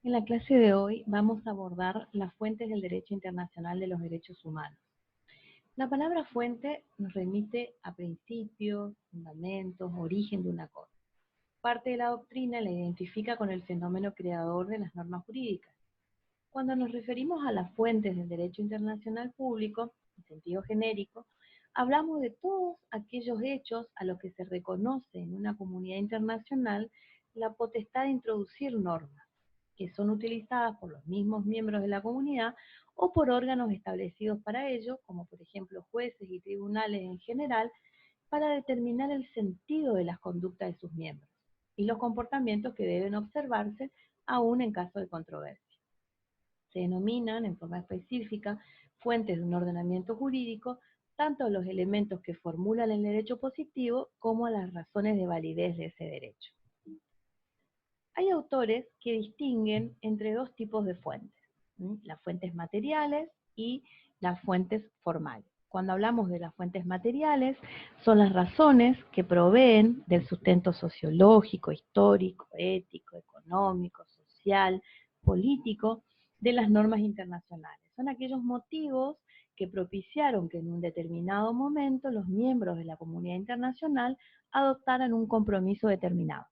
En la clase de hoy vamos a abordar las fuentes del derecho internacional de los derechos humanos. La palabra fuente nos remite a principios, fundamentos, origen de una cosa. Parte de la doctrina la identifica con el fenómeno creador de las normas jurídicas. Cuando nos referimos a las fuentes del derecho internacional público, en sentido genérico, hablamos de todos aquellos hechos a los que se reconoce en una comunidad internacional la potestad de introducir normas, que son utilizadas por los mismos miembros de la comunidad o por órganos establecidos para ello, como por ejemplo jueces y tribunales en general, para determinar el sentido de las conductas de sus miembros y los comportamientos que deben observarse aún en caso de controversia. Se denominan en forma específica fuentes de un ordenamiento jurídico tanto a los elementos que formulan el derecho positivo como a las razones de validez de ese derecho. Hay autores que distinguen entre dos tipos de fuentes, las fuentes materiales y las fuentes formales. Cuando hablamos de las fuentes materiales, son las razones que proveen del sustento sociológico, histórico, ético, económico, social, político de las normas internacionales. Son aquellos motivos que propiciaron que en un determinado momento los miembros de la comunidad internacional adoptaran un compromiso determinado.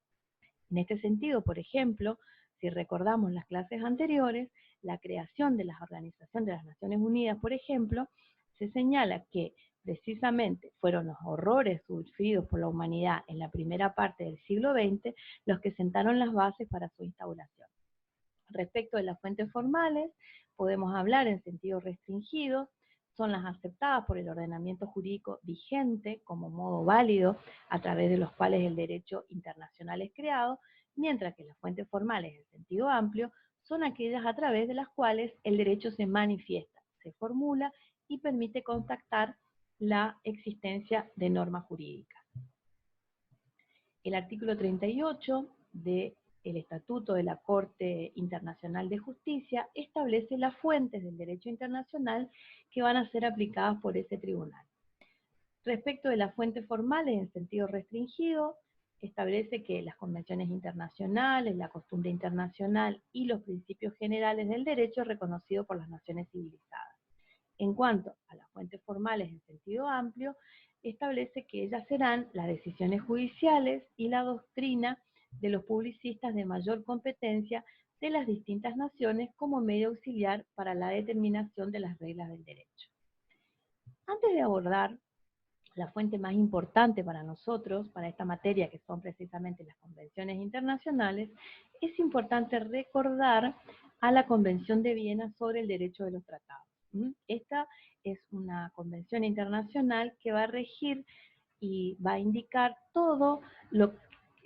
En este sentido, por ejemplo, si recordamos las clases anteriores, la creación de la Organización de las Naciones Unidas, por ejemplo, se señala que precisamente fueron los horrores sufridos por la humanidad en la primera parte del siglo XX los que sentaron las bases para su instauración. Respecto de las fuentes formales, podemos hablar en sentido restringido, son las aceptadas por el ordenamiento jurídico vigente como modo válido a través de los cuales el derecho internacional es creado, mientras que las fuentes formales en sentido amplio son aquellas a través de las cuales el derecho se manifiesta, se formula y permite contactar la existencia de normas jurídicas. El artículo 38 del Estatuto de la Corte Internacional de Justicia establece las fuentes del derecho internacional que van a ser aplicadas por ese tribunal. Respecto de las fuentes formales en sentido restringido, establece que las convenciones internacionales, la costumbre internacional y los principios generales del derecho reconocidos por las naciones civilizadas. En cuanto a las fuentes formales en sentido amplio, establece que ellas serán las decisiones judiciales y la doctrina de los publicistas de mayor competencia de las distintas naciones como medio auxiliar para la determinación de las reglas del derecho. Antes de abordar la fuente más importante para nosotros, para esta materia, que son precisamente las convenciones internacionales, es importante recordar a la Convención de Viena sobre el derecho de los tratados. Esta es una convención internacional que va a regir y va a indicar todo lo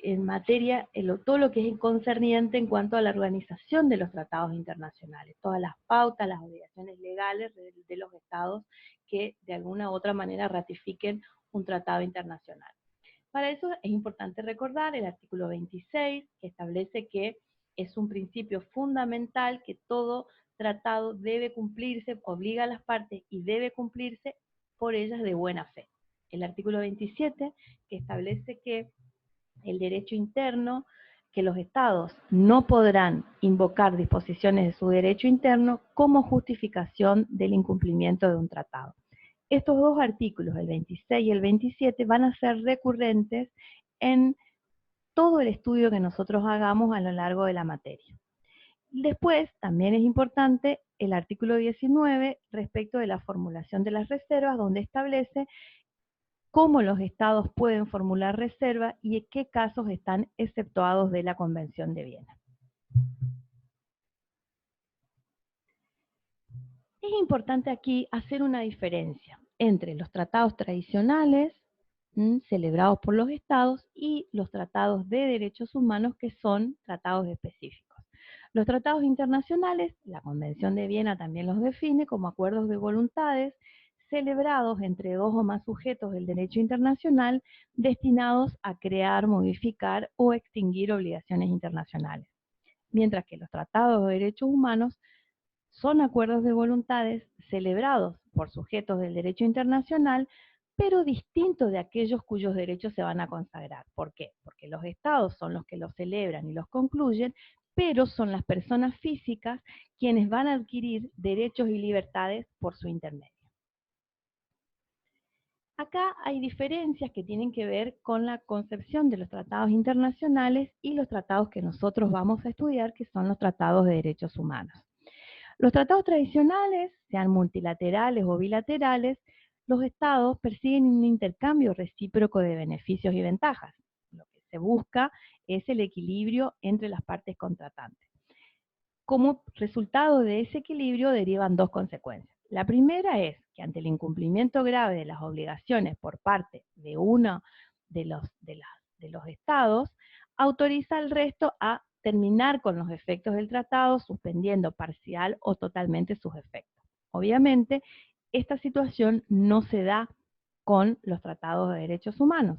en materia, todo lo que es concerniente en cuanto a la organización de los tratados internacionales, todas las pautas, las obligaciones legales de los estados que de alguna u otra manera ratifiquen un tratado internacional. Para eso es importante recordar el artículo 26, que establece que es un principio fundamental que todo tratado debe cumplirse, obliga a las partes y debe cumplirse por ellas de buena fe. El artículo 27, que establece que el derecho interno, que los estados no podrán invocar disposiciones de su derecho interno como justificación del incumplimiento de un tratado. Estos dos artículos, el 26 y el 27, van a ser recurrentes en todo el estudio que nosotros hagamos a lo largo de la materia. Después, también es importante el artículo 19 respecto de la formulación de las reservas, donde establece cómo los estados pueden formular reserva y en qué casos están exceptuados de la Convención de Viena. Es importante aquí hacer una diferencia entre los tratados tradicionales celebrados por los estados y los tratados de derechos humanos, que son tratados específicos. Los tratados internacionales, la Convención de Viena también los define como acuerdos de voluntades celebrados entre dos o más sujetos del derecho internacional destinados a crear, modificar o extinguir obligaciones internacionales. Mientras que los tratados de derechos humanos son acuerdos de voluntades celebrados por sujetos del derecho internacional, pero distintos de aquellos cuyos derechos se van a consagrar. ¿Por qué? Porque los estados son los que los celebran y los concluyen, pero son las personas físicas quienes van a adquirir derechos y libertades por su intermedio. Acá hay diferencias que tienen que ver con la concepción de los tratados internacionales y los tratados que nosotros vamos a estudiar, que son los tratados de derechos humanos. Los tratados tradicionales, sean multilaterales o bilaterales, los estados persiguen un intercambio recíproco de beneficios y ventajas. Lo que se busca es el equilibrio entre las partes contratantes. Como resultado de ese equilibrio derivan dos consecuencias. La primera es que ante el incumplimiento grave de las obligaciones por parte de uno de los estados, autoriza al resto a terminar con los efectos del tratado, suspendiendo parcial o totalmente sus efectos. Obviamente, esta situación no se da con los tratados de derechos humanos.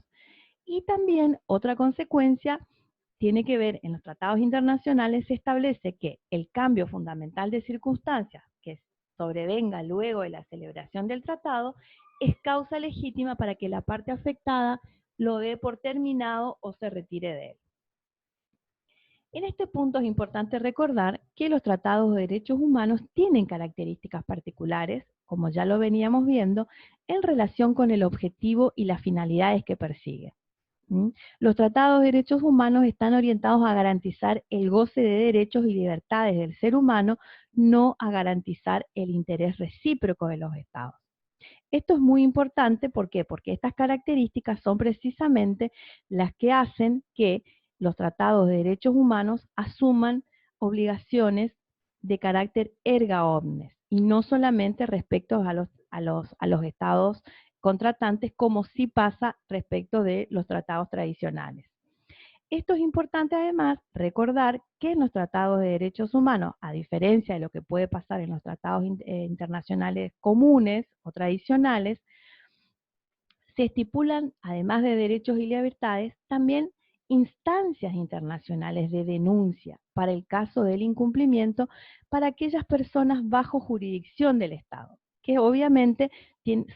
Y también otra consecuencia tiene que ver, en los tratados internacionales se establece que el cambio fundamental de circunstancias que sobrevenga luego de la celebración del tratado es causa legítima para que la parte afectada lo dé por terminado o se retire de él. En este punto es importante recordar que los tratados de derechos humanos tienen características particulares, como ya lo veníamos viendo, en relación con el objetivo y las finalidades que persiguen. Los tratados de derechos humanos están orientados a garantizar el goce de derechos y libertades del ser humano, no a garantizar el interés recíproco de los estados. Esto es muy importante, ¿por qué? Porque estas características son precisamente las que hacen que los tratados de derechos humanos asuman obligaciones de carácter erga omnes y no solamente respecto a los estados contratantes, como sí pasa respecto de los tratados tradicionales. Esto es importante además recordar que en los tratados de derechos humanos, a diferencia de lo que puede pasar en los tratados internacionales comunes o tradicionales, se estipulan, además de derechos y libertades, también instancias internacionales de denuncia para el caso del incumplimiento para aquellas personas bajo jurisdicción del Estado, que obviamente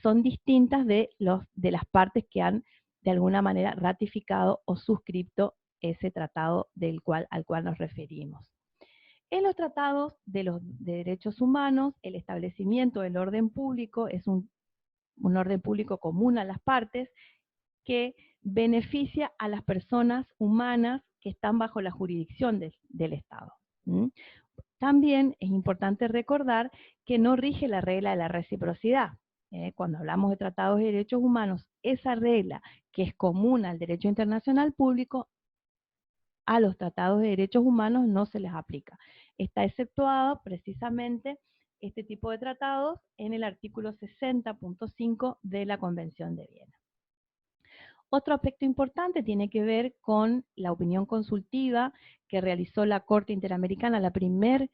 son distintas de las partes que han de alguna manera ratificado o suscrito ese tratado al cual nos referimos. En los tratados de derechos humanos, el establecimiento del orden público es un orden público común a las partes que beneficia a las personas humanas que están bajo la jurisdicción del Estado. También es importante recordar que no rige la regla de la reciprocidad. Cuando hablamos de tratados de derechos humanos, esa regla que es común al derecho internacional público, a los tratados de derechos humanos no se les aplica. Está exceptuado precisamente este tipo de tratados en el artículo 60.5 de la Convención de Viena. Otro aspecto importante tiene que ver con la opinión consultiva que realizó la Corte Interamericana, la primera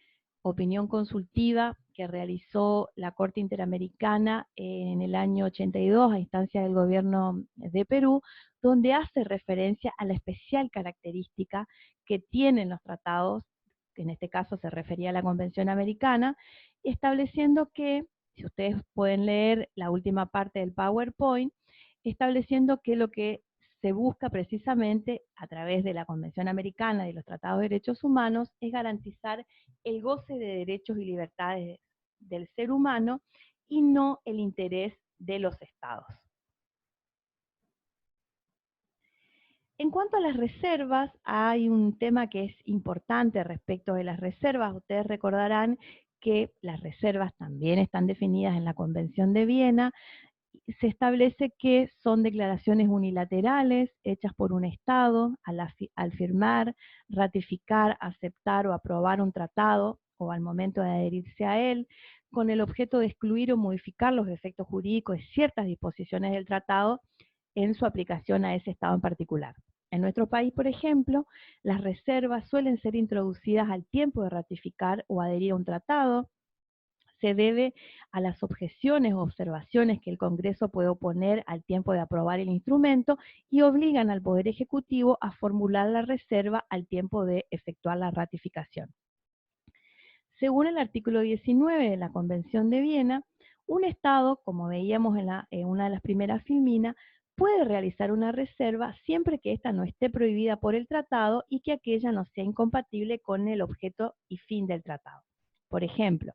opinión consultiva que realizó la Corte Interamericana en el año 82 a instancia del gobierno de Perú, donde hace referencia a la especial característica que tienen los tratados, que en este caso se refería a la Convención Americana, estableciendo que, si ustedes pueden leer la última parte del PowerPoint, estableciendo que lo que se busca precisamente a través de la Convención Americana y de los Tratados de Derechos Humanos es garantizar el goce de derechos y libertades del ser humano y no el interés de los estados. En cuanto a las reservas, hay un tema que es importante respecto de las reservas. Ustedes recordarán que las reservas también están definidas en la Convención de Viena. Se establece que son declaraciones unilaterales hechas por un Estado al firmar, ratificar, aceptar o aprobar un tratado o al momento de adherirse a él, con el objeto de excluir o modificar los efectos jurídicos de ciertas disposiciones del tratado en su aplicación a ese Estado en particular. En nuestro país, por ejemplo, las reservas suelen ser introducidas al tiempo de ratificar o adherir a un tratado. Se debe a las objeciones o observaciones que el Congreso puede oponer al tiempo de aprobar el instrumento y obligan al Poder Ejecutivo a formular la reserva al tiempo de efectuar la ratificación. Según el artículo 19 de la Convención de Viena, un Estado, como veíamos en una de las primeras filminas, puede realizar una reserva siempre que ésta no esté prohibida por el tratado y que aquella no sea incompatible con el objeto y fin del tratado. Por ejemplo,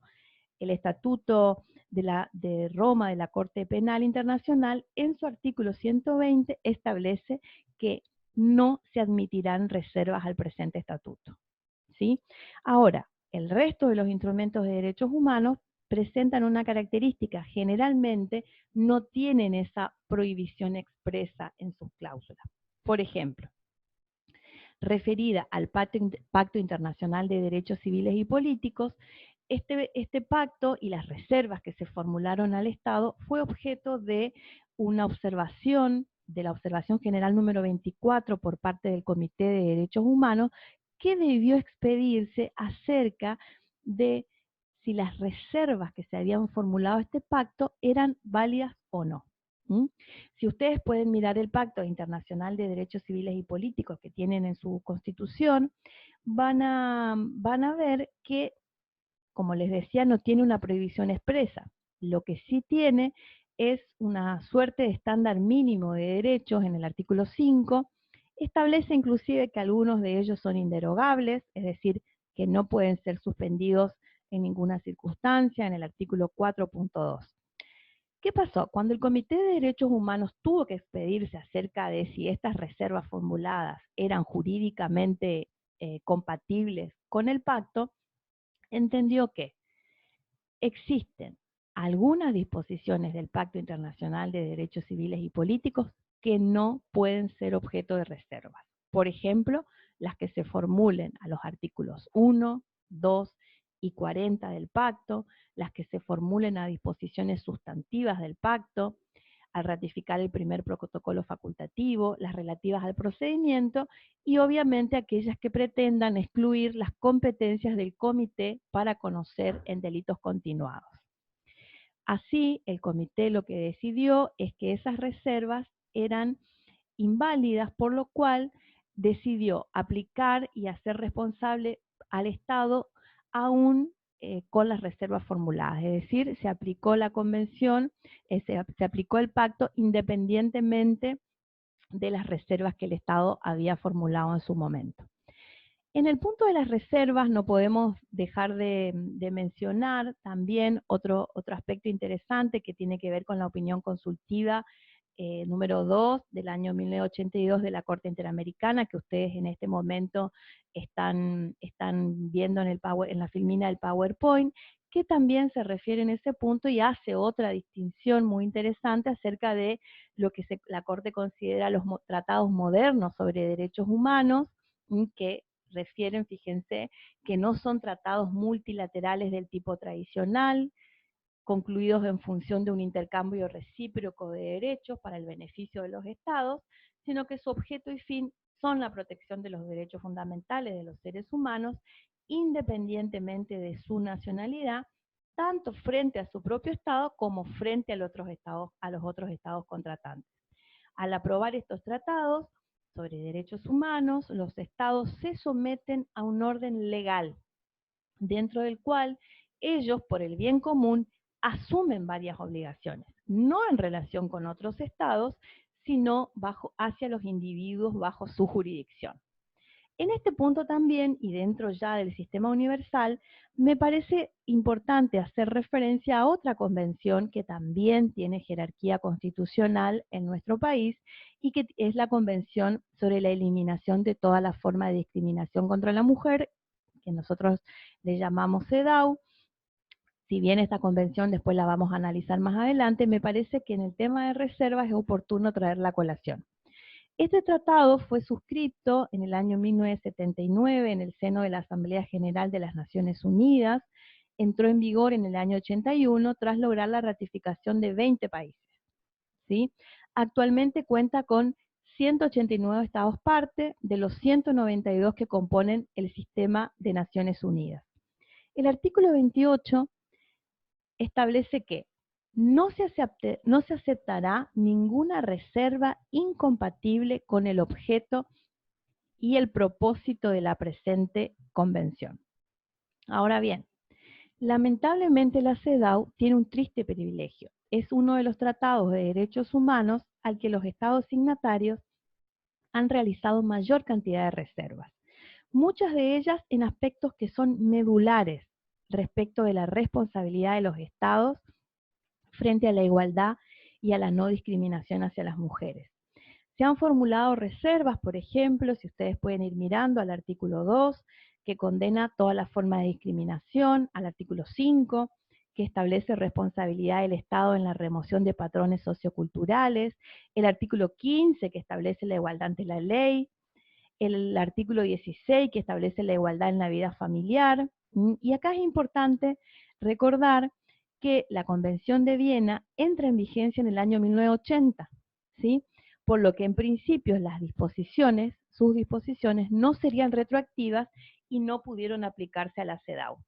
el Estatuto de Roma de la Corte Penal Internacional, en su artículo 120, establece que no se admitirán reservas al presente estatuto, ¿sí? Ahora, el resto de los instrumentos de derechos humanos presentan una característica: generalmente no tienen esa prohibición expresa en sus cláusulas. Por ejemplo, referida al Pacto Internacional de Derechos Civiles y Políticos, este pacto y las reservas que se formularon al Estado fue objeto de una observación, de la observación general número 24 por parte del Comité de Derechos Humanos, que debió expedirse acerca de si las reservas que se habían formulado a este pacto eran válidas o no. Si ustedes pueden mirar el Pacto Internacional de Derechos Civiles y Políticos que tienen en su Constitución, van a ver que, como les decía, no tiene una prohibición expresa. Lo que sí tiene es una suerte de estándar mínimo de derechos en el artículo 5, establece inclusive que algunos de ellos son inderogables, es decir, que no pueden ser suspendidos en ninguna circunstancia, en el artículo 4.2. ¿Qué pasó? Cuando el Comité de Derechos Humanos tuvo que expedirse acerca de si estas reservas formuladas eran jurídicamente compatibles con el pacto, entendió que existen algunas disposiciones del Pacto Internacional de Derechos Civiles y Políticos que no pueden ser objeto de reservas. Por ejemplo, las que se formulen a los artículos 1, 2 y 40 del pacto, las que se formulen a disposiciones sustantivas del pacto, al ratificar el primer protocolo facultativo, las relativas al procedimiento y obviamente aquellas que pretendan excluir las competencias del comité para conocer en delitos continuados. Así, el comité lo que decidió es que esas reservas eran inválidas, por lo cual decidió aplicar y hacer responsable al Estado aún con las reservas formuladas, es decir, se aplicó la convención, se aplicó el pacto independientemente de las reservas que el Estado había formulado en su momento. En el punto de las reservas no podemos dejar de mencionar también otro aspecto interesante que tiene que ver con la opinión consultiva número 2 del año 1982 de la Corte Interamericana, que ustedes en este momento están viendo en la filmina del PowerPoint, que también se refiere en ese punto y hace otra distinción muy interesante acerca de lo que la Corte considera los tratados modernos sobre derechos humanos, que refieren, fíjense, que no son tratados multilaterales del tipo tradicional, concluidos en función de un intercambio recíproco de derechos para el beneficio de los estados, sino que su objeto y fin son la protección de los derechos fundamentales de los seres humanos, independientemente de su nacionalidad, tanto frente a su propio estado como frente a los otros estados contratantes. Al aprobar estos tratados sobre derechos humanos, los estados se someten a un orden legal, dentro del cual ellos, por el bien común, asumen varias obligaciones, no en relación con otros estados, sino hacia los individuos bajo su jurisdicción. En este punto también, y dentro ya del sistema universal, me parece importante hacer referencia a otra convención que también tiene jerarquía constitucional en nuestro país y que es la Convención sobre la Eliminación de toda la forma de discriminación contra la mujer, que nosotros le llamamos CEDAW. Si bien esta convención después la vamos a analizar más adelante, me parece que en el tema de reservas es oportuno traerla a colación. Este tratado fue suscrito en el año 1979 en el seno de la Asamblea General de las Naciones Unidas, entró en vigor en el año 81 tras lograr la ratificación de 20 países, ¿sí? Actualmente cuenta con 189 estados parte de los 192 que componen el sistema de Naciones Unidas. El artículo 28 establece que no se aceptará ninguna reserva incompatible con el objeto y el propósito de la presente convención. Ahora bien, lamentablemente la CEDAW tiene un triste privilegio. es uno de los tratados de derechos humanos al que los estados signatarios han realizado mayor cantidad de reservas, muchas de ellas en aspectos que son medulares respecto de la responsabilidad de los estados frente a la igualdad y a la no discriminación hacia las mujeres. Se han formulado reservas, por ejemplo, si ustedes pueden ir mirando al artículo 2, que condena toda la forma de discriminación, al artículo 5, que establece responsabilidad del Estado en la remoción de patrones socioculturales, el artículo 15, que establece la igualdad ante la ley, el artículo 16, que establece la igualdad en la vida familiar. Y acá es importante recordar que la Convención de Viena entra en vigencia en el año 1980, ¿sí? Por lo que en principio las disposiciones, sus disposiciones, no serían retroactivas y no pudieron aplicarse a la CEDAW.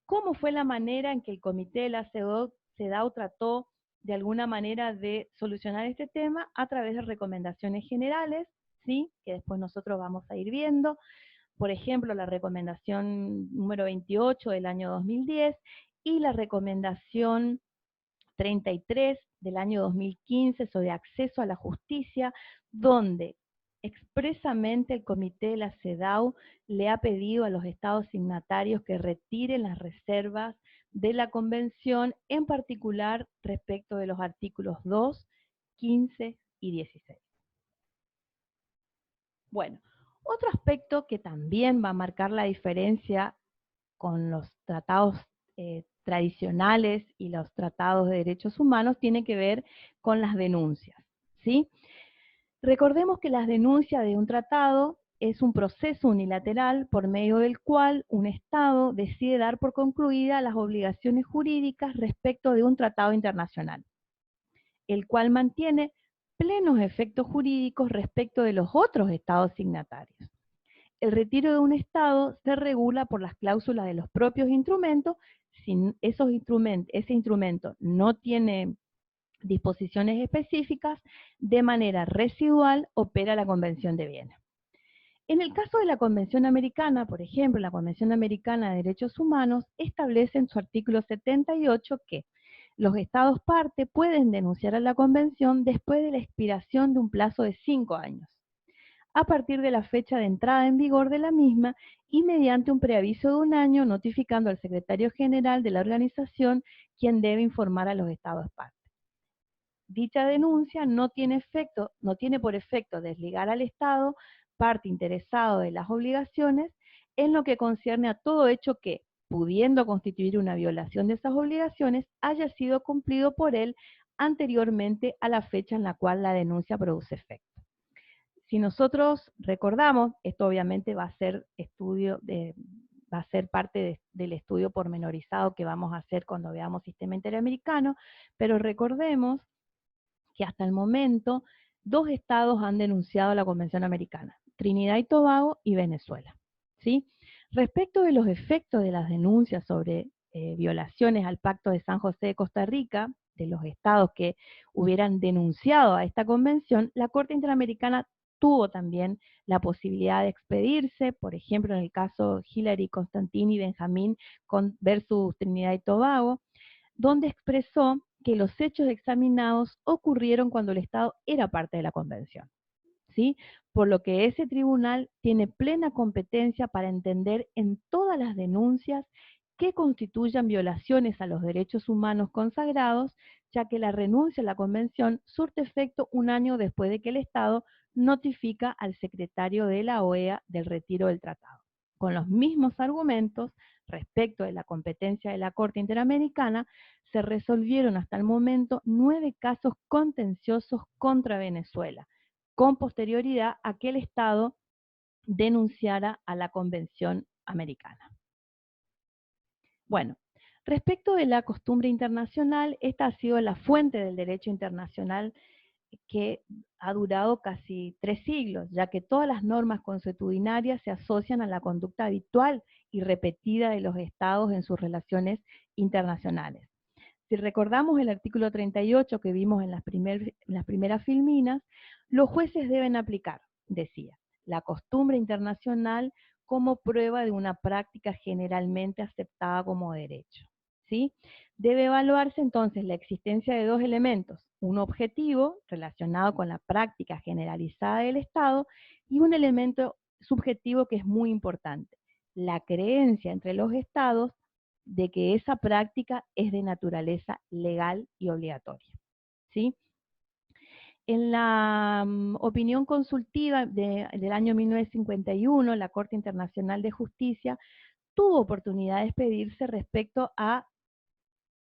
¿Cómo fue la manera en que el comité de la CEDAW trató de alguna manera de solucionar este tema? A través de recomendaciones generales, ¿sí? Que después nosotros vamos a ir viendo. Por ejemplo, la recomendación número 28 del año 2010 y la recomendación 33 del año 2015 sobre acceso a la justicia, donde expresamente el comité de la CEDAW le ha pedido a los estados signatarios que retiren las reservas de la convención, en particular respecto de los artículos 2, 15 y 16. Bueno, otro aspecto que también va a marcar la diferencia con los tratados tradicionales y los tratados de derechos humanos tiene que ver con las denuncias, ¿sí? Recordemos que las denuncias de un tratado es un proceso unilateral por medio del cual un Estado decide dar por concluidas las obligaciones jurídicas respecto de un tratado internacional, el cual mantiene plenos efectos jurídicos respecto de los otros estados signatarios. El retiro de un Estado se regula por las cláusulas de los propios instrumentos. Si ese instrumento no tiene disposiciones específicas, de manera residual opera la Convención de Viena. En el caso de la Convención Americana, por ejemplo, la Convención Americana de Derechos Humanos establece en su artículo 78 que los Estados parte pueden denunciar a la Convención después de la expiración de un plazo de 5 años, a partir de la fecha de entrada en vigor de la misma y mediante un preaviso de 1 año notificando al secretario general de la organización, quien debe informar a los Estados partes. Dicha denuncia no tiene por efecto desligar al Estado, parte interesado de las obligaciones, en lo que concierne a todo hecho que, pudiendo constituir una violación de esas obligaciones, haya sido cumplido por él anteriormente a la fecha en la cual la denuncia produce efecto. Si nosotros recordamos, esto obviamente va a ser parte del estudio pormenorizado que vamos a hacer cuando veamos sistema interamericano, pero recordemos que hasta el momento 2 estados han denunciado la Convención Americana, Trinidad y Tobago y Venezuela, ¿sí? Respecto de los efectos de las denuncias sobre violaciones al Pacto de San José de Costa Rica, de los estados que hubieran denunciado a esta convención, la Corte Interamericana tuvo también la posibilidad de expedirse, por ejemplo, en el caso Hillary Constantini y Benjamín versus Trinidad y Tobago, donde expresó que los hechos examinados ocurrieron cuando el Estado era parte de la convención, ¿sí? Por lo que ese tribunal tiene plena competencia para entender en todas las denuncias que constituyan violaciones a los derechos humanos consagrados, ya que la renuncia a la convención surte efecto 1 año después de que el Estado notifica al secretario de la OEA del retiro del tratado. Con los mismos argumentos respecto de la competencia de la Corte Interamericana, se resolvieron hasta el momento 9 casos contenciosos contra Venezuela, con posterioridad a que el Estado denunciara a la Convención Americana. Bueno, respecto de la costumbre internacional, esta ha sido la fuente del derecho internacional que ha durado casi 3 siglos, ya que todas las normas consuetudinarias se asocian a la conducta habitual y repetida de los estados en sus relaciones internacionales. Si recordamos el artículo 38 que vimos en las primeras filminas, los jueces deben aplicar, decía, la costumbre internacional como prueba de una práctica generalmente aceptada como derecho, ¿sí? Debe evaluarse entonces la existencia de dos elementos, un objetivo relacionado con la práctica generalizada del Estado y un elemento subjetivo que es muy importante, la creencia entre los Estados de que esa práctica es de naturaleza legal y obligatoria, ¿sí? En la opinión consultiva del año 1951, la Corte Internacional de Justicia tuvo oportunidad de expedirse respecto a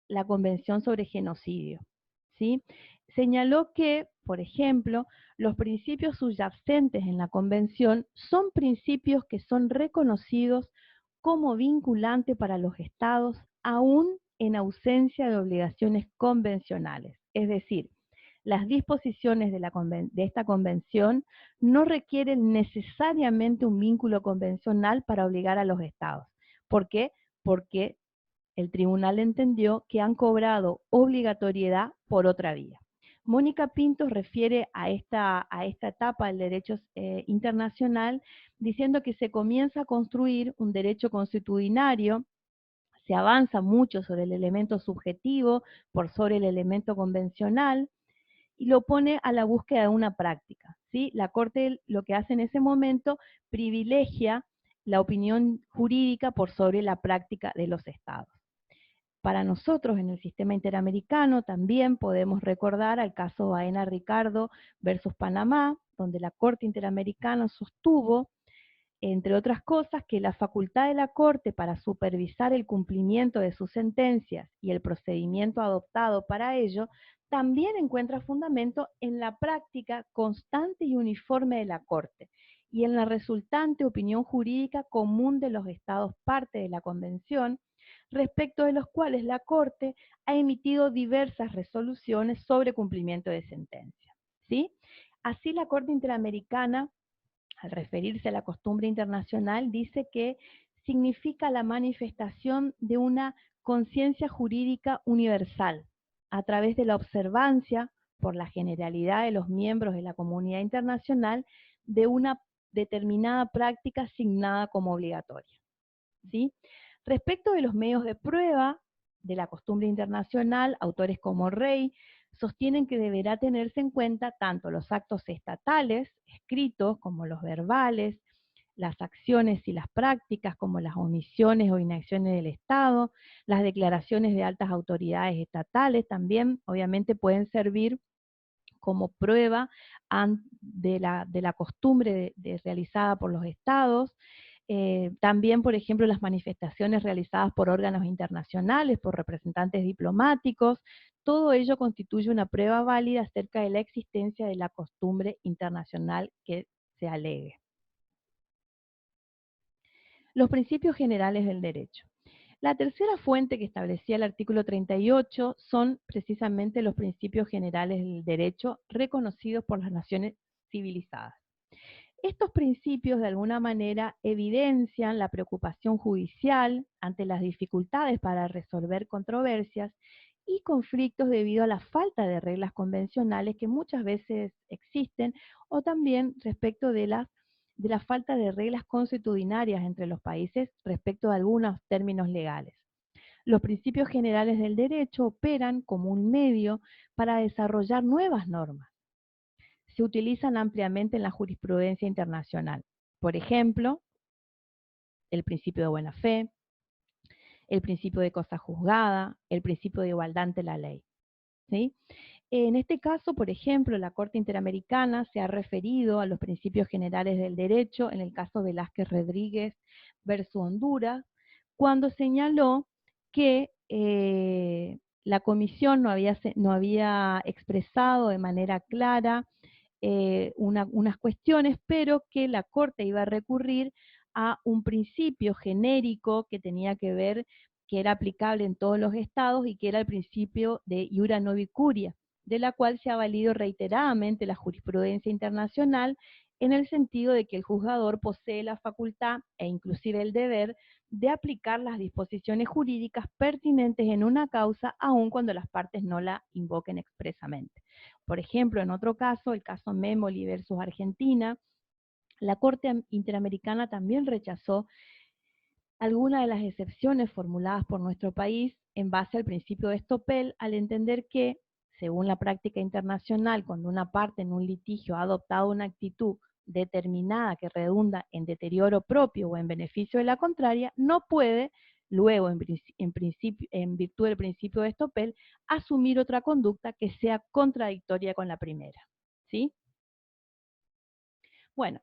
la Convención sobre Genocidio, ¿sí? Señaló que, por ejemplo, los principios subyacentes en la Convención son principios que son reconocidos como vinculantes para los Estados, aún en ausencia de obligaciones convencionales. Es decir, las disposiciones de esta convención no requieren necesariamente un vínculo convencional para obligar a los Estados. ¿Por qué? Porque el tribunal entendió que han cobrado obligatoriedad por otra vía. Mónica Pinto refiere a esta etapa del derecho internacional diciendo que se comienza a construir un derecho consuetudinario, se avanza mucho sobre el elemento subjetivo por sobre el elemento convencional y lo pone a la búsqueda de una práctica, ¿sí? La Corte lo que hace en ese momento privilegia la opinión jurídica por sobre la práctica de los estados. Para nosotros en el sistema interamericano también podemos recordar al caso Baena Ricardo versus Panamá, donde la Corte Interamericana sostuvo, entre otras cosas, que la facultad de la Corte para supervisar el cumplimiento de sus sentencias y el procedimiento adoptado para ello también encuentra fundamento en la práctica constante y uniforme de la Corte y en la resultante opinión jurídica común de los estados parte de la Convención, respecto de los cuales la Corte ha emitido diversas resoluciones sobre cumplimiento de sentencia, ¿sí? Así la Corte Interamericana, al referirse a la costumbre internacional, dice que significa la manifestación de una conciencia jurídica universal a través de la observancia por la generalidad de los miembros de la comunidad internacional de una determinada práctica asignada como obligatoria, ¿sí? Respecto de los medios de prueba de la costumbre internacional, autores como Rey sostienen que deberá tenerse en cuenta tanto los actos estatales, escritos, como los verbales, las acciones y las prácticas, como las omisiones o inacciones del Estado, las declaraciones de altas autoridades estatales también, obviamente, pueden servir como prueba de la costumbre realizada por los Estados. También, por ejemplo, las manifestaciones realizadas por órganos internacionales, por representantes diplomáticos, todo ello constituye una prueba válida acerca de la existencia de la costumbre internacional que se alegue. Los principios generales del derecho. La tercera fuente que establecía el artículo 38 son precisamente los principios generales del derecho reconocidos por las naciones civilizadas. Estos principios de alguna manera evidencian la preocupación judicial ante las dificultades para resolver controversias y conflictos debido a la falta de reglas convencionales que muchas veces existen o también respecto de la falta de reglas consuetudinarias entre los países respecto de algunos términos legales. Los principios generales del derecho operan como un medio para desarrollar nuevas normas. Se utilizan ampliamente en la jurisprudencia internacional. Por ejemplo, el principio de buena fe, el principio de cosa juzgada, el principio de igualdad ante la ley, ¿sí? En este caso, por ejemplo, la Corte Interamericana se ha referido a los principios generales del derecho en el caso Velázquez Rodríguez versus Honduras, cuando señaló que la Comisión no había expresado de manera clara unas cuestiones, pero que la Corte iba a recurrir a un principio genérico que tenía que ver, que era aplicable en todos los estados y que era el principio de iura novi curia, de la cual se ha valido reiteradamente la jurisprudencia internacional en el sentido de que el juzgador posee la facultad e inclusive el deber de aplicar las disposiciones jurídicas pertinentes en una causa, aun cuando las partes no la invoquen expresamente. Por ejemplo, en otro caso, el caso Memoli versus Argentina, la Corte Interamericana también rechazó algunas de las excepciones formuladas por nuestro país en base al principio de Stoppel, al entender que, según la práctica internacional, cuando una parte en un litigio ha adoptado una actitud determinada que redunda en deterioro propio o en beneficio de la contraria, no puede, luego, en virtud del principio de Stoppel, asumir otra conducta que sea contradictoria con la primera. ¿Sí? Bueno,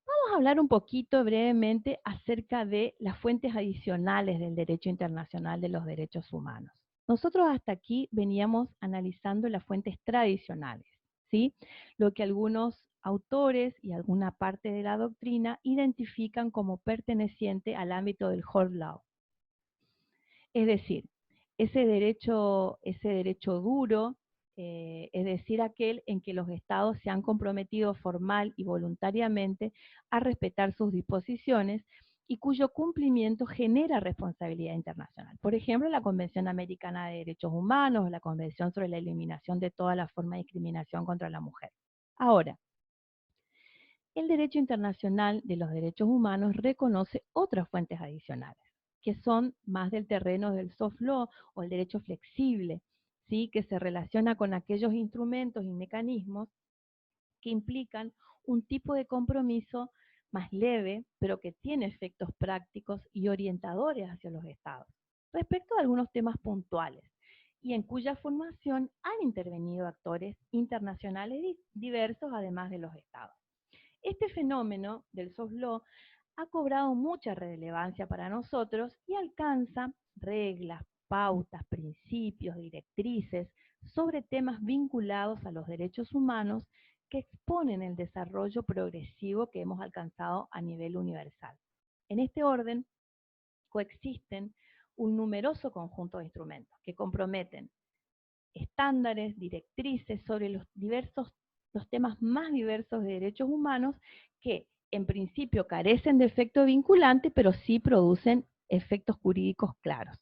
vamos a hablar un poquito brevemente acerca de las fuentes adicionales del derecho internacional de los derechos humanos. Nosotros hasta aquí veníamos analizando las fuentes tradicionales, ¿sí? Lo que algunos autores y alguna parte de la doctrina identifican como perteneciente al ámbito del whole law. Es decir, ese derecho duro, es decir, aquel en que los estados se han comprometido formal y voluntariamente a respetar sus disposiciones y cuyo cumplimiento genera responsabilidad internacional. Por ejemplo, la Convención Americana de Derechos Humanos, la Convención sobre la Eliminación de toda la forma de discriminación contra la mujer. Ahora, el derecho internacional de los derechos humanos reconoce otras fuentes adicionales, que son más del terreno del soft law o el derecho flexible, ¿sí? Que se relaciona con aquellos instrumentos y mecanismos que implican un tipo de compromiso más leve, pero que tiene efectos prácticos y orientadores hacia los estados, respecto a algunos temas puntuales, y en cuya formación han intervenido actores internacionales diversos, además de los estados. Este fenómeno del soft law ha cobrado mucha relevancia para nosotros y alcanza reglas, pautas, principios, directrices sobre temas vinculados a los derechos humanos que exponen el desarrollo progresivo que hemos alcanzado a nivel universal. En este orden, coexisten un numeroso conjunto de instrumentos que comprometen estándares, directrices sobre los temas más diversos de derechos humanos que en principio carecen de efecto vinculante, pero sí producen efectos jurídicos claros.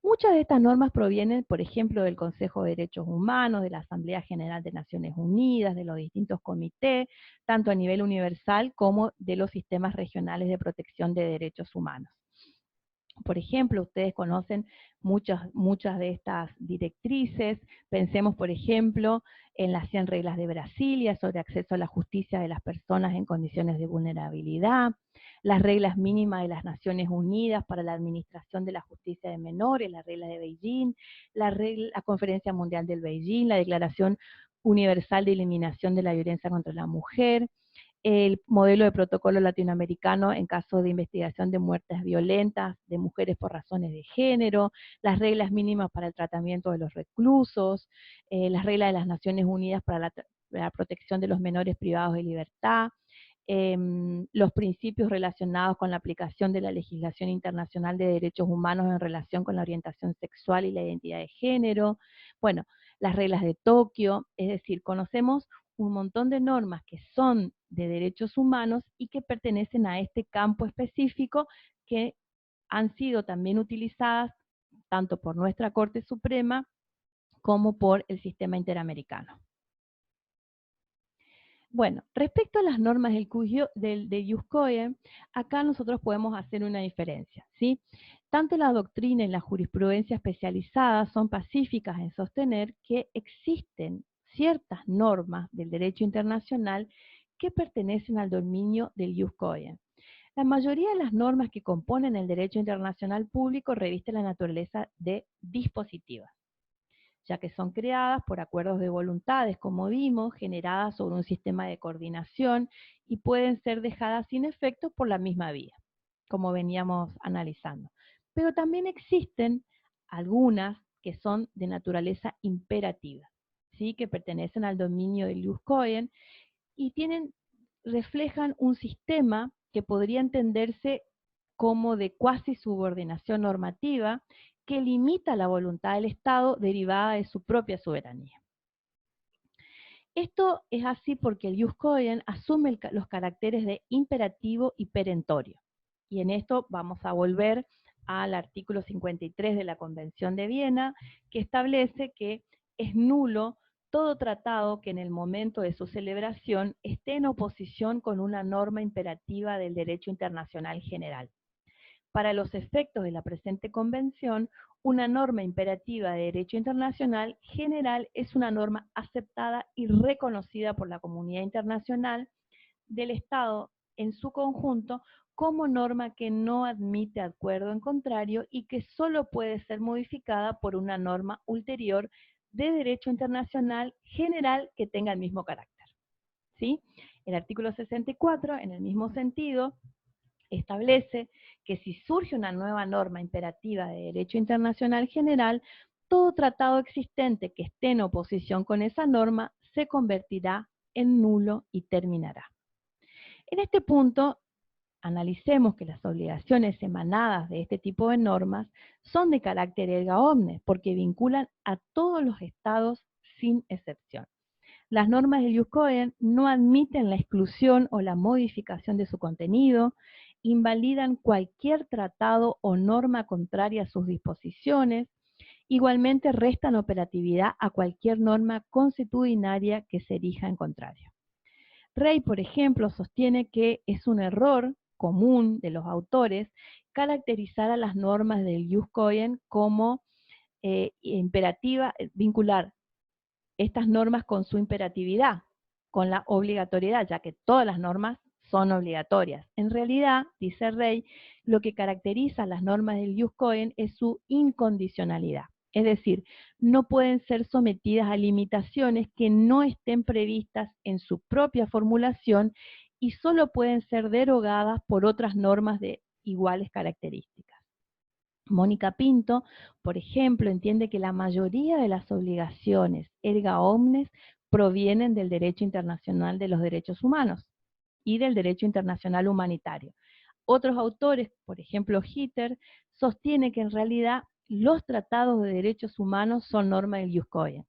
Muchas de estas normas provienen, por ejemplo, del Consejo de Derechos Humanos, de la Asamblea General de Naciones Unidas, de los distintos comités, tanto a nivel universal como de los sistemas regionales de protección de derechos humanos. Por ejemplo, ustedes conocen muchas de estas directrices. Pensemos, por ejemplo, en las 100 reglas de Brasilia sobre acceso a la justicia de las personas en condiciones de vulnerabilidad, las reglas mínimas de las Naciones Unidas para la administración de la justicia de menores, las reglas de Beijing, la Conferencia Mundial del Beijing, la Declaración Universal de Eliminación de la Violencia contra la Mujer, el modelo de protocolo latinoamericano en caso de investigación de muertes violentas de mujeres por razones de género, las reglas mínimas para el tratamiento de los reclusos, las reglas de las Naciones Unidas para la protección de los menores privados de libertad, los principios relacionados con la aplicación de la legislación internacional de derechos humanos en relación con la orientación sexual y la identidad de género, bueno, las reglas de Tokio, es decir, conocemos un montón de normas que son de derechos humanos y que pertenecen a este campo específico que han sido también utilizadas tanto por nuestra Corte Suprema como por el sistema interamericano. Bueno, respecto a las normas de Jus Cogens, acá nosotros podemos hacer una diferencia, ¿sí? Tanto la doctrina y la jurisprudencia especializada son pacíficas en sostener que existen ciertas normas del derecho internacional que pertenecen al dominio del Jus Cogens. La mayoría de las normas que componen el derecho internacional público revisten la naturaleza de dispositivas, ya que son creadas por acuerdos de voluntades, como vimos, generadas sobre un sistema de coordinación y pueden ser dejadas sin efecto por la misma vía, como veníamos analizando. Pero también existen algunas que son de naturaleza imperativa, ¿sí? Que pertenecen al dominio de Jus Cogens y reflejan un sistema que podría entenderse como de cuasi subordinación normativa que limita la voluntad del Estado derivada de su propia soberanía. Esto es así porque el Jus Cogens asume los caracteres de imperativo y perentorio. Y en esto vamos a volver al artículo 53 de la Convención de Viena, que establece que es nulo todo tratado que en el momento de su celebración esté en oposición con una norma imperativa del derecho internacional general. Para los efectos de la presente convención, una norma imperativa de derecho internacional general es una norma aceptada y reconocida por la comunidad internacional del Estado en su conjunto como norma que no admite acuerdo en contrario y que solo puede ser modificada por una norma ulterior de derecho internacional general que tenga el mismo carácter. ¿Sí? El artículo 64, en el mismo sentido, establece que si surge una nueva norma imperativa de derecho internacional general, todo tratado existente que esté en oposición con esa norma se convertirá en nulo y terminará. En este punto, analicemos que las obligaciones emanadas de este tipo de normas son de carácter erga omnes, porque vinculan a todos los estados sin excepción. Las normas del Ius Cogens no admiten la exclusión o la modificación de su contenido, invalidan cualquier tratado o norma contraria a sus disposiciones, igualmente restan operatividad a cualquier norma consuetudinaria que se erija en contrario. Rey, por ejemplo, sostiene que es un error común de los autores caracterizar a las normas del Ius Cogens como imperativa, vincular estas normas con su imperatividad, con la obligatoriedad, ya que todas las normas son obligatorias. En realidad, dice Rey, lo que caracteriza a las normas del Ius Cogens es su incondicionalidad. Es decir, no pueden ser sometidas a limitaciones que no estén previstas en su propia formulación y solo pueden ser derogadas por otras normas de iguales características. Mónica Pinto, por ejemplo, entiende que la mayoría de las obligaciones erga omnes provienen del derecho internacional de los derechos humanos y del derecho internacional humanitario. Otros autores, por ejemplo Hitter, sostiene que en realidad los tratados de derechos humanos son norma del Ius Cogens.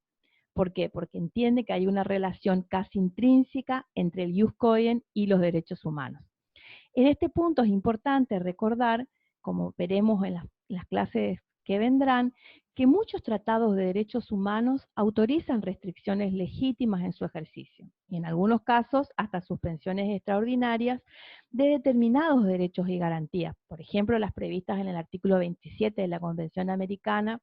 ¿Por qué? Porque entiende que hay una relación casi intrínseca entre el Ius Cogens y los derechos humanos. En este punto es importante recordar, como veremos en las clases que vendrán, que muchos tratados de derechos humanos autorizan restricciones legítimas en su ejercicio, y en algunos casos hasta suspensiones extraordinarias de determinados derechos y garantías, por ejemplo las previstas en el artículo 27 de la Convención Americana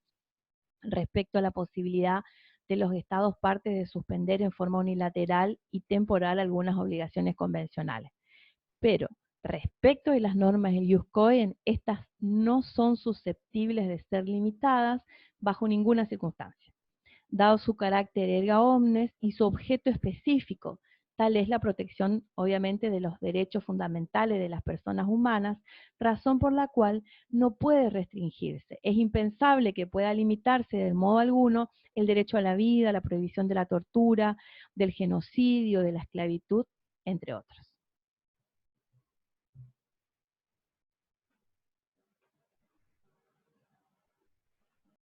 respecto a la posibilidad de los estados partes de suspender en forma unilateral y temporal algunas obligaciones convencionales. Pero respecto de las normas del Ius Cogens, estas no son susceptibles de ser limitadas bajo ninguna circunstancia, dado su carácter erga omnes y su objeto específico. Tal es la protección, obviamente, de los derechos fundamentales de las personas humanas, razón por la cual no puede restringirse. Es impensable que pueda limitarse de modo alguno el derecho a la vida, la prohibición de la tortura, del genocidio, de la esclavitud, entre otros.